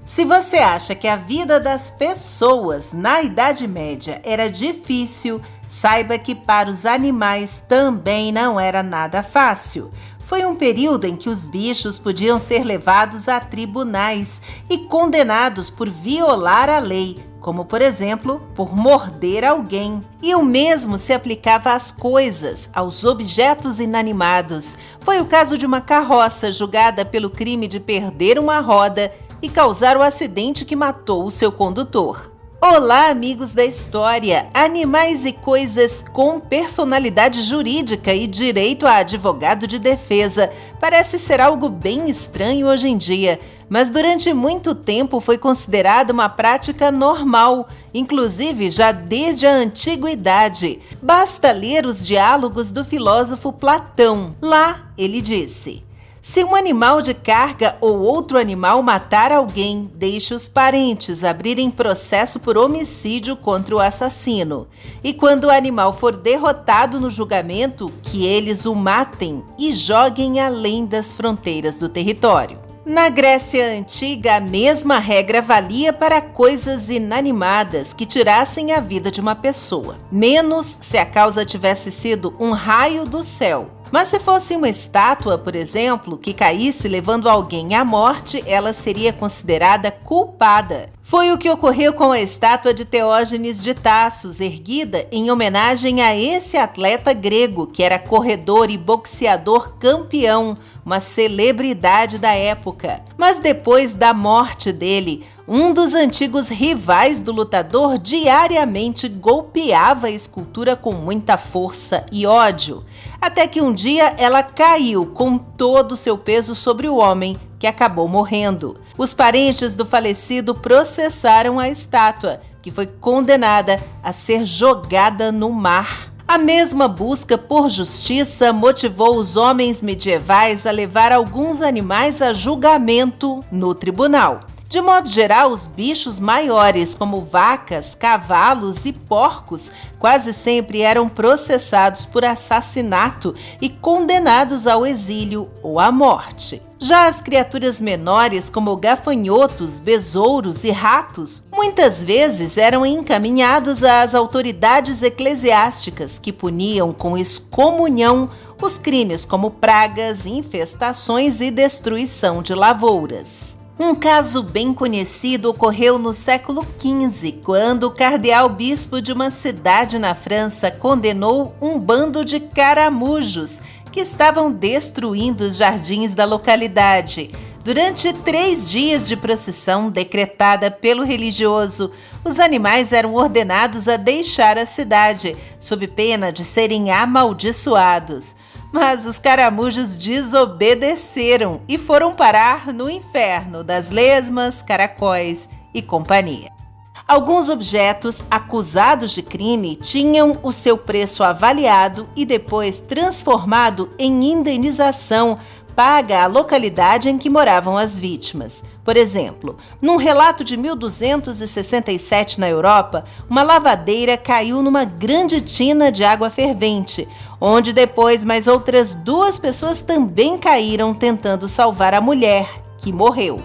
Se você acha que a vida das pessoas na Idade Média era difícil, saiba que para os animais também não era nada fácil. Foi um período em que os bichos podiam ser levados a tribunais e condenados por violar a lei, como, por exemplo, por morder alguém. E o mesmo se aplicava às coisas, aos objetos inanimados. Foi o caso de uma carroça julgada pelo crime de perder uma roda e causar o acidente que matou o seu condutor. Olá, amigos da história! Animais e coisas com personalidade jurídica e direito a advogado de defesa parece ser algo bem estranho hoje em dia, mas durante muito tempo foi considerada uma prática normal, inclusive já desde a antiguidade. Basta ler os diálogos do filósofo Platão. Lá ele disse: se um animal de carga ou outro animal matar alguém, deixe os parentes abrirem processo por homicídio contra o assassino. E quando o animal for derrotado no julgamento, que eles o matem e joguem além das fronteiras do território. Na Grécia Antiga, a mesma regra valia para coisas inanimadas que tirassem a vida de uma pessoa, menos se a causa tivesse sido um raio do céu. Mas se fosse uma estátua, por exemplo, que caísse levando alguém à morte, ela seria considerada culpada. Foi o que ocorreu com a estátua de Teógenes de Tassos, erguida em homenagem a esse atleta grego, que era corredor e boxeador campeão, uma celebridade da época. Mas depois da morte dele, um dos antigos rivais do lutador diariamente golpeava a escultura com muita força e ódio, até que um dia ela caiu com todo o seu peso sobre o homem, que acabou morrendo. Os parentes do falecido processaram a estátua, que foi condenada a ser jogada no mar. A mesma busca por justiça motivou os homens medievais a levar alguns animais a julgamento no tribunal. De modo geral, os bichos maiores, como vacas, cavalos e porcos, quase sempre eram processados por assassinato e condenados ao exílio ou à morte. Já as criaturas menores, como gafanhotos, besouros e ratos, muitas vezes eram encaminhados às autoridades eclesiásticas, que puniam com excomunhão os crimes como pragas, infestações e destruição de lavouras. Um caso bem conhecido ocorreu no século XV, quando o cardeal-bispo de uma cidade na França condenou um bando de caramujos que estavam destruindo os jardins da localidade. Durante 3 dias de procissão decretada pelo religioso, os animais eram ordenados a deixar a cidade, sob pena de serem amaldiçoados. Mas os caramujos desobedeceram e foram parar no inferno das lesmas, caracóis e companhia. Alguns objetos acusados de crime tinham o seu preço avaliado e depois transformado em indenização paga à localidade em que moravam as vítimas. Por exemplo, num relato de 1267 na Europa, uma lavadeira caiu numa grande tina de água fervente, onde depois mais outras 2 pessoas também caíram tentando salvar a mulher, que morreu.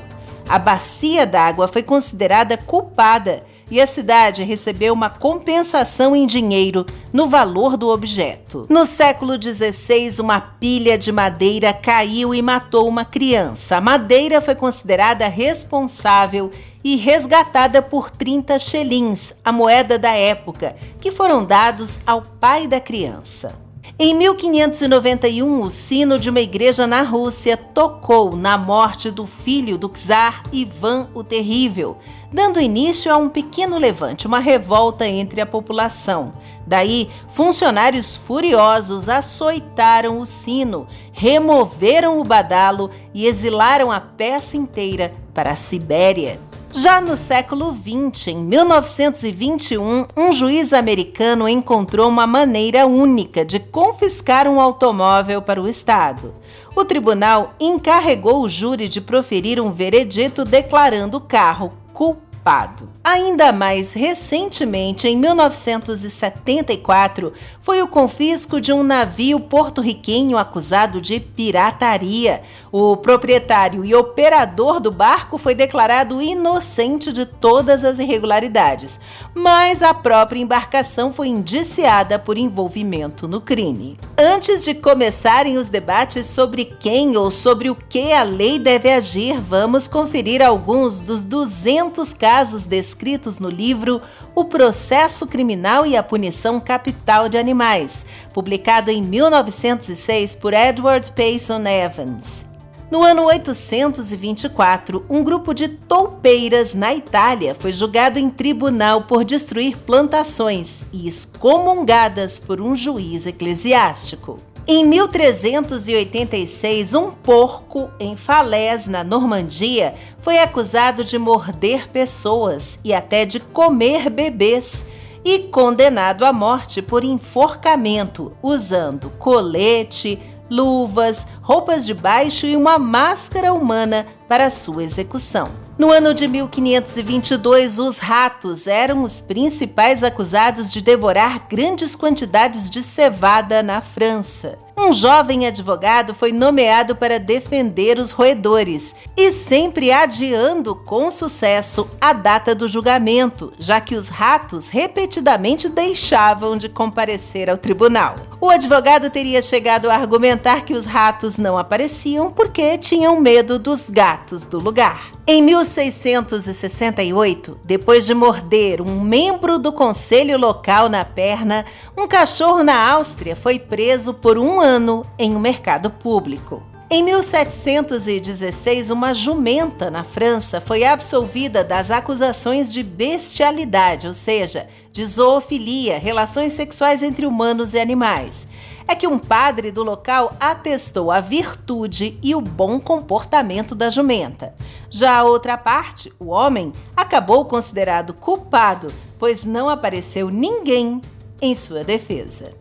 A bacia d'água foi considerada culpada e a cidade recebeu uma compensação em dinheiro no valor do objeto. No século XVI, uma pilha de madeira caiu e matou uma criança. A madeira foi considerada responsável e resgatada por 30 xelins, a moeda da época, que foram dados ao pai da criança. Em 1591, o sino de uma igreja na Rússia tocou na morte do filho do czar Ivan o Terrível, dando início a um pequeno levante, uma revolta entre a população. Daí, funcionários furiosos açoitaram o sino, removeram o badalo e exilaram a peça inteira para a Sibéria. Já no século XX, em 1921, um juiz americano encontrou uma maneira única de confiscar um automóvel para o Estado. O tribunal encarregou o júri de proferir um veredito declarando o carro culpado zarpado. Ainda mais recentemente, em 1974, foi o confisco de um navio porto-riquenho acusado de pirataria. O proprietário e operador do barco foi declarado inocente de todas as irregularidades, mas a própria embarcação foi indiciada por envolvimento no crime. Antes de começarem os debates sobre quem ou sobre o que a lei deve agir, vamos conferir alguns dos 200 casos descritos no livro O Processo Criminal e a Punição Capital de Animais, publicado em 1906 por Edward Payson Evans. No ano 824, um grupo de toupeiras na Itália foi julgado em tribunal por destruir plantações e excomungadas por um juiz eclesiástico. Em 1386, um porco em Falaise, na Normandia, foi acusado de morder pessoas e até de comer bebês e condenado à morte por enforcamento, usando colete, luvas, roupas de baixo e uma máscara humana para sua execução. No ano de 1522, os ratos eram os principais acusados de devorar grandes quantidades de cevada na França. Um jovem advogado foi nomeado para defender os roedores e sempre adiando com sucesso a data do julgamento, já que os ratos repetidamente deixavam de comparecer ao tribunal. O advogado teria chegado a argumentar que os ratos não apareciam porque tinham medo dos gatos do lugar. Em 1668, depois de morder um membro do conselho local na perna, um cachorro na Áustria foi preso por um ano em um mercado público. Em 1716, uma jumenta na França foi absolvida das acusações de bestialidade, ou seja, de zoofilia, relações sexuais entre humanos e animais. É que um padre do local atestou a virtude e o bom comportamento da jumenta. Já a outra parte, o homem, acabou considerado culpado, pois não apareceu ninguém em sua defesa.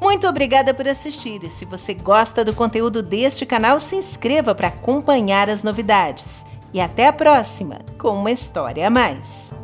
Muito obrigada por assistir e se você gosta do conteúdo deste canal, se inscreva para acompanhar as novidades. E até a próxima, com uma história a mais.